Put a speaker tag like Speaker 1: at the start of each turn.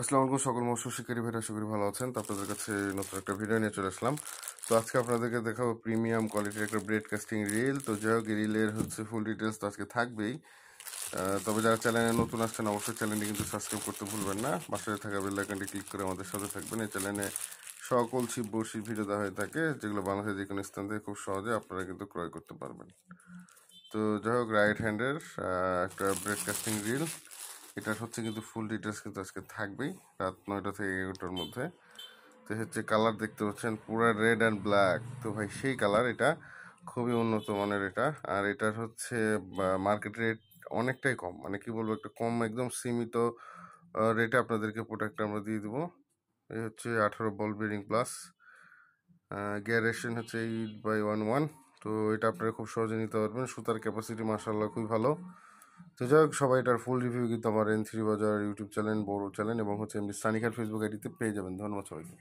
Speaker 1: আসসালামু আলাইকুম সকল মৎস্য শিকারী ভাইরা, আশা করি ভালো আছেন। তো আপনাদের কাছে নতুন একটা ভিডিও নিয়ে চলে আসলাম। তো আজকে আপনাদেরকে দেখাবো প্রিমিয়াম কোয়ালিটির একটা ব্রেড কাস্টিং রিল। তো যাই হোক, এই রিলের ফুল ডিটেলস তো আজকে থাকবেই। তবে যারা চ্যানেলে নতুন আসছেন অবশ্যই চ্যানেলটি কিন্তু সাবস্ক্রাইব করতে ভুলবেন না। পাশে থাকা বেল আইকনটি ক্লিক করে আমাদের সাথে থাকবেন। এই চ্যানেলে সকল ছিপ বড়শির ভিডিও দেওয়া হয়ে থাকে, যেগুলো বাংলাদেশের যে কোনো স্থান থেকে খুব সহজে আপনারা কিন্তু ক্রয় করতে পারবেন। তো যাই হোক, রাইট হ্যান্ডের একটা ব্রেড কাস্টিং রিল, এটার কিন্তু ফুল ডিটেলস কিন্তু আজকে থাকবেই রাত 9টা থেকে 11টার মধ্যে। তো কালার দেখতে পাচ্ছেন পুরো রেড অ্যান্ড ব্ল্যাক। তো ভাই সেই কালার, এটা খুবই উন্নত মানের এটা। আর এটার মার্কেট রেট অনেকটাই কম, মানে কি বলবো, একটা কম একদম সীমিত রেটে আপনাদেরকে প্রোডাক্ট আমরা দিয়ে দেবো। এই 18 বল বেরিং প্লাস গ্যারেশন 8/11। তো এটা আপনারা খুব সহজে নিতে পারবেন। সুতার ক্যাপাসিটি মাশাআল্লাহ খুবই ভালো। তো যাই হোক, সবাই এটার ফুল রিভিউ কিন্তু আমার N3 বাজার ইউটিউব চ্যানেল, বড় চ্যানেল এবং এমনি সানিকার ফেসবুক আইডিতে পেয়ে যাবেন। ধন্যবাদ সবাইকে।